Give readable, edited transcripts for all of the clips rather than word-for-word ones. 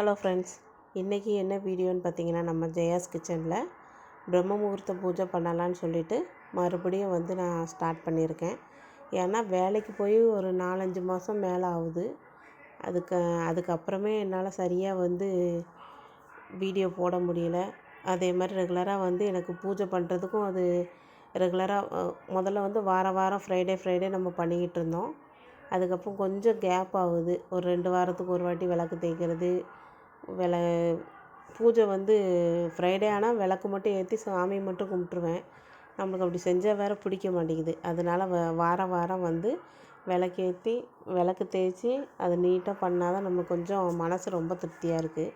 Hello friends, இன்றைக்கி என்ன வீடியோன்னு பார்த்தீங்கன்னா, நம்ம ஜெயாஸ் கிச்சனில் பிரம்ம முகூர்த்த பூஜை பண்ணலான்னு சொல்லிவிட்டு மறுபடியும் வந்து நான் ஸ்டார்ட் பண்ணியிருக்கேன். ஏன்னா வேலைக்கு போய் ஒரு 4-5 மாதம் மேலே ஆகுது. அதுக்கப்புறமே என்னால் சரியாக வந்து வீடியோ போட முடியல. அதே மாதிரி ரெகுலராக வந்து எனக்கு பூஜை பண்ணுறதுக்கும் அது ரெகுலராக முதல்ல வந்து வாரம் ஃப்ரைடே நம்ம பண்ணிக்கிட்டு இருந்தோம். அதுக்கப்புறம் கொஞ்சம் கேப் ஆகுது. ஒரு 2 வாரத்துக்கு ஒரு வாட்டி விளக்கு தேய்க்கிறது. பூஜை வந்து ஃப்ரைடே ஆனால் விளக்கு மட்டும் ஏற்றி சாமி மட்டும் கும்பிட்ருவேன். நம்மளுக்கு அப்படி செஞ்சால் வேறு பிடிக்க மாட்டேங்குது. அதனால் வாரம் வந்து விளக்கேற்றி விளக்கு தேய்ச்சி அதை நீட்டாக பண்ணால் தான் நம்மளுக்கு கொஞ்சம் மனசு ரொம்ப திருப்தியாக இருக்குது.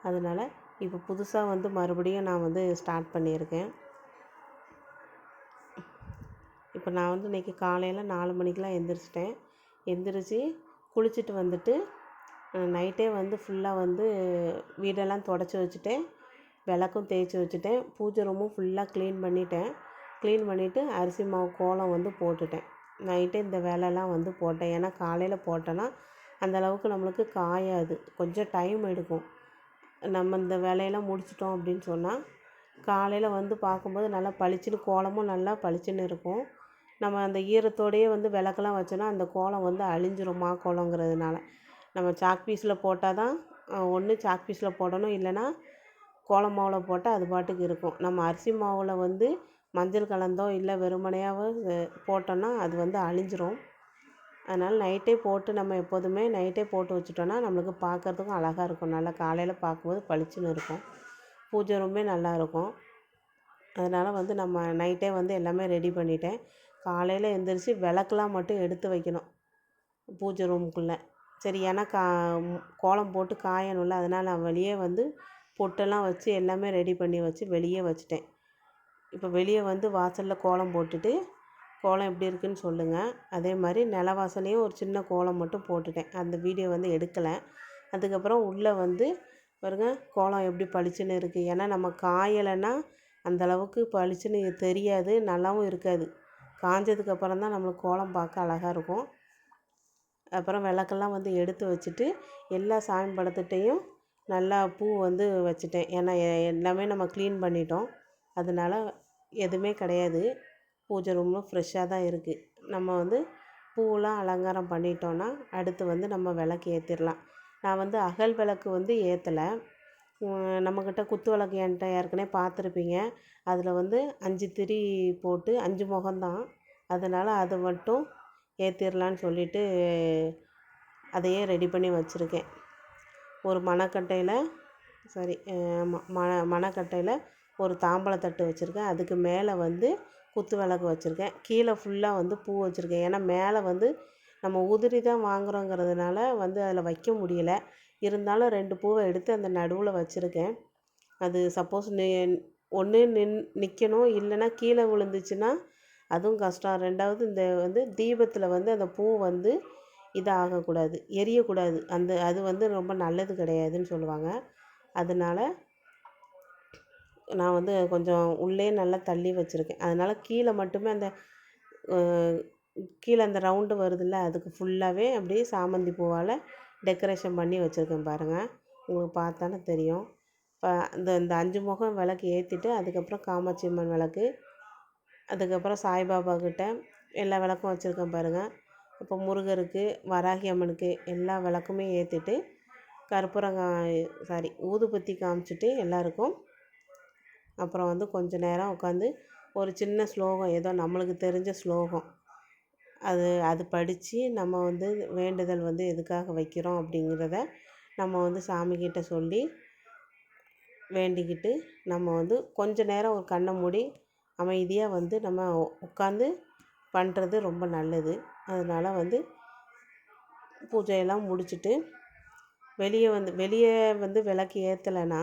அதனால் இப்போ புதுசாக வந்து மறுபடியும் நான் வந்து ஸ்டார்ட் பண்ணியிருக்கேன். இப்போ நான் வந்து இன்றைக்கி காலையில் 4 மணிக்கெலாம் எந்திரிச்சு குளிச்சுட்டு வந்துட்டு நைட்டே வந்து ஃபுல்லாக வந்து வீடெல்லாம் துடச்சி வச்சுட்டேன். விளக்கும் தேய்ச்சி வச்சுட்டேன். பூஜை ரூமும் ஃபுல்லாக க்ளீன் பண்ணிவிட்டு அரிசி மாவு கோலம் வந்து போட்டுட்டேன். நைட்டே இந்த வேலைலாம் வந்து போட்டேன். ஏன்னா காலையில் போட்டேன்னா அந்தளவுக்கு நம்மளுக்கு காயாது, கொஞ்சம் டைம் எடுக்கும். நம்ம இந்த வேலையெல்லாம் முடிச்சிட்டோம் அப்படின்னு சொன்னால் காலையில் வந்து பார்க்கும்போது நல்லா பளிச்சுன்னு கோலமும் நல்லா பளிச்சுன்னு இருக்கும். நம்ம அந்த ஈரத்தோடையே வந்து விளக்கெல்லாம் வச்சோன்னா அந்த கோலம் வந்து அழிஞ்சிரும், கோலங்கிறதுனால. நம்ம சாக் பீஸில் போட்டால் தான் ஒன்று சாக் பீஸில் போடணும், இல்லைன்னா கோலம் மாவில் போட்டால் அது பாட்டுக்கு இருக்கும். நம்ம அரிசி மாவில் வந்து மஞ்சள் கலந்தோ இல்லை வெறுமனையாவோ போட்டோன்னா அது வந்து அழிஞ்சிரும். அதனால் நைட்டே போட்டு நம்ம எப்போதுமே நைட்டே போட்டு வச்சுட்டோன்னா நம்மளுக்கு பார்க்குறதுக்கும் அழகாக இருக்கும். நல்லா காலையில் பார்க்கும்போது பளிச்சுன்னு இருக்கும். பூஜை ரூமே நல்லாயிருக்கும். அதனால் வந்து நம்ம நைட்டே வந்து எல்லாமே ரெடி பண்ணிட்டேன். காலையில் எழுந்திரிச்சி விளக்குலாம் மட்டும் எடுத்து வைக்கணும் பூஜை ரூமுக்குள்ளே. சரி, ஏன்னா கோலம் போட்டு காயணும்ல, அதனால் நான் வெளியே வந்து பொட்டெல்லாம் வச்சு எல்லாமே ரெடி பண்ணி வச்சு வெளியே வச்சுட்டேன். இப்போ வெளியே வந்து வாசலில் கோலம் போட்டுட்டு கோலம் எப்படி இருக்குதுன்னு சொல்லுங்கள். அதே மாதிரி நிலவாசலையும் ஒரு சின்ன கோலம் மட்டும் போட்டுட்டேன். அந்த வீடியோ வந்து எடுக்கலை. அதுக்கப்புறம் உள்ளே வந்து பாருங்க கோலம் எப்படி பளிச்சுன்னு இருக்குது. ஏன்னா நம்ம காயலைன்னா அந்தளவுக்கு பளிச்சுன்னு தெரியாது, நல்லாவும் இருக்காது. காஞ்சதுக்கப்புறம் தான் நம்மளுக்கு கோலம் பார்க்க அழகாக இருக்கும். அப்புறம் விளக்கெல்லாம் வந்து எடுத்து வச்சுட்டு எல்லா சாமி படத்துட்டையும் நல்லா பூ வந்து வச்சுட்டேன். ஏன்னா எல்லாமே நம்ம க்ளீன் பண்ணிட்டோம். அதனால் எதுவுமே கிடையாது. பூஜை ரூமும் ஃப்ரெஷ்ஷாக தான் இருக்குது. நம்ம வந்து பூவெலாம் அலங்காரம் பண்ணிட்டோன்னா அடுத்து வந்து நம்ம விளக்கு ஏற்றிடலாம். நான் வந்து அகல் விளக்கு வந்து ஏற்றலை. நம்மக்கிட்ட குத்து விளக்கு என்கிட்ட ஏற்கனவே பார்த்துருப்பீங்க. அதில் வந்து 5 திரி போட்டு 5 முகம்தான். அதனால் அதை மட்டும் ஏற்றிடலான்னு சொல்லிவிட்டு அதையே ரெடி பண்ணி வச்சுருக்கேன். ஒரு மணக்கட்டையில் மணக்கட்டையில் ஒரு தாம்பழத்தட்டு வச்சுருக்கேன். அதுக்கு மேலே வந்து குத்து விளக்கு வச்சுருக்கேன். கீழே ஃபுல்லாக வந்து பூ வச்சுருக்கேன். ஏன்னா மேலே வந்து நம்ம உதிரி தான் வாங்குகிறோங்கிறதுனால வந்து அதில் வைக்க முடியலை. இருந்தாலும் 2 பூவை எடுத்து அந்த நடுவில் வச்சுருக்கேன். அது சப்போஸ் ஒன்று நிற்கணும், இல்லைன்னா கீழே விழுந்துச்சுன்னா அதுவும் கஷ்டம். 2வது இந்த வந்து தீபத்தில் வந்து அந்த பூ வந்து இதாகக்கூடாது, எரியக்கூடாது. அது வந்து ரொம்ப நல்லது கிடையாதுன்னு சொல்லுவாங்க. அதனால் நான் வந்து கொஞ்சம் உள்ளே நல்லா தள்ளி வச்சுருக்கேன். அதனால் கீழே மட்டுமே கீழே அந்த ரவுண்டு வருதுல்ல, அதுக்கு ஃபுல்லாகவே அப்படியே சாமந்தி பூவால் டெக்கரேஷன் பண்ணி வச்சுருக்கேன் பாருங்கள். உங்களுக்கு பார்த்தாலே தெரியும். இப்போ இந்த 5 முகம் விளக்கு ஏற்றிட்டு அதுக்கப்புறம் காமாட்சி அம்மன் விளக்கு, அதுக்கப்புறம் சாய்பாபா கிட்ட எல்லா விளக்கும் வச்சுருக்கேன் பாருங்கள். இப்போ முருகருக்கு, வராகி அம்மனுக்கு எல்லா விளக்குமே ஏற்றிட்டு ஊதுபத்தி காமிச்சிட்டு எல்லாருக்கும் அப்புறம் வந்து கொஞ்சம் நேரம் உட்காந்து ஒரு சின்ன ஸ்லோகம், ஏதோ நம்மளுக்கு தெரிஞ்ச ஸ்லோகம் அது படித்து நம்ம வந்து வேண்டுதல் வந்து எதுக்காக வைக்கிறோம் அப்படிங்கிறத நம்ம வந்து சாமிக்கிட்ட சொல்லி வேண்டிக்கிட்டு நம்ம வந்து கொஞ்ச நேரம் ஒரு கண்ணை மூடி அமைதியாக வந்து நம்ம உட்காந்து பண்ணுறது ரொம்ப நல்லது. அதனால் வந்து பூஜையெல்லாம் முடிச்சுட்டு வெளியே வந்து விளக்கு ஏற்றலைன்னா,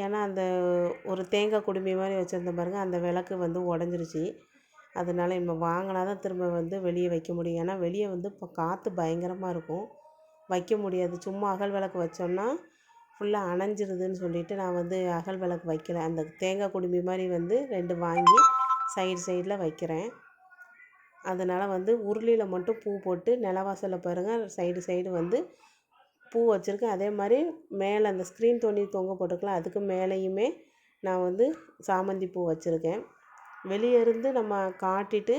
ஏன்னா அந்த ஒரு தேங்காய் குடுமி மாதிரி வச்சுருந்தேன் பாருங்கள், அந்த விளக்கு வந்து உடஞ்சிருச்சு. அதனால் நம்ம வாங்கினா தான் திரும்ப வந்து வெளியே வைக்க முடியும். ஏன்னா வெளியே வந்து இப்போ காற்று பயங்கரமாக இருக்கும், வைக்க முடியாது. சும்மா அகல் விளக்கு வச்சோம்னா ஃபுல்லாக அணைஞ்சிருதுன்னு சொல்லிவிட்டு நான் வந்து அகல் விளக்கு வைக்கலை. அந்த தேங்காய் குடுமி மாதிரி வந்து 2 வாங்கி சைடில் வைக்கிறேன். அதனால் வந்து உருளியில் மட்டும் பூ போட்டு நிலவாசலில் பாருங்கள் சைடு வந்து பூ வச்சுருக்கேன். அதே மாதிரி மேலே அந்த ஸ்க்ரீன் துணி தொங்க போட்டிருக்கலாம், அதுக்கு மேலேயுமே நான் வந்து சாமந்தி பூ வச்சுருக்கேன். வெளியே இருந்து நம்ம காட்டிட்டு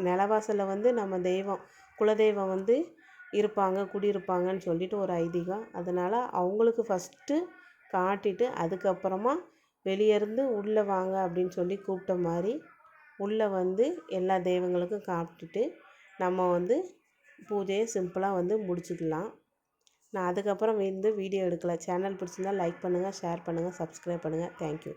நிலவாசலில் வந்து நம்ம தெய்வம் குலதெய்வம் வந்து இருப்பாங்க, குடியிருப்பாங்கன்னு சொல்லிட்டு ஒரு ஐதீகம். அதனால் அவங்களுக்கு ஃபஸ்ட்டு காட்டிட்டு அதுக்கப்புறமா வெளியே இருந்து உள்ளே வாங்க அப்படின்னு சொல்லி கூப்பிட்ட மாதிரி உள்ளே வந்து எல்லா தெய்வங்களுக்கும் காட்டிட்டு நம்ம வந்து பூஜையை சிம்பிளாக வந்து முடிச்சுக்கலாம். நான் அதுக்கப்புறம் வந்து வீடியோ எடுக்கலை. சேனல் பிடிச்சிருந்தால் லைக் பண்ணுங்கள், ஷேர் பண்ணுங்கள், சப்ஸ்கிரைப் பண்ணுங்கள். தேங்க்யூ.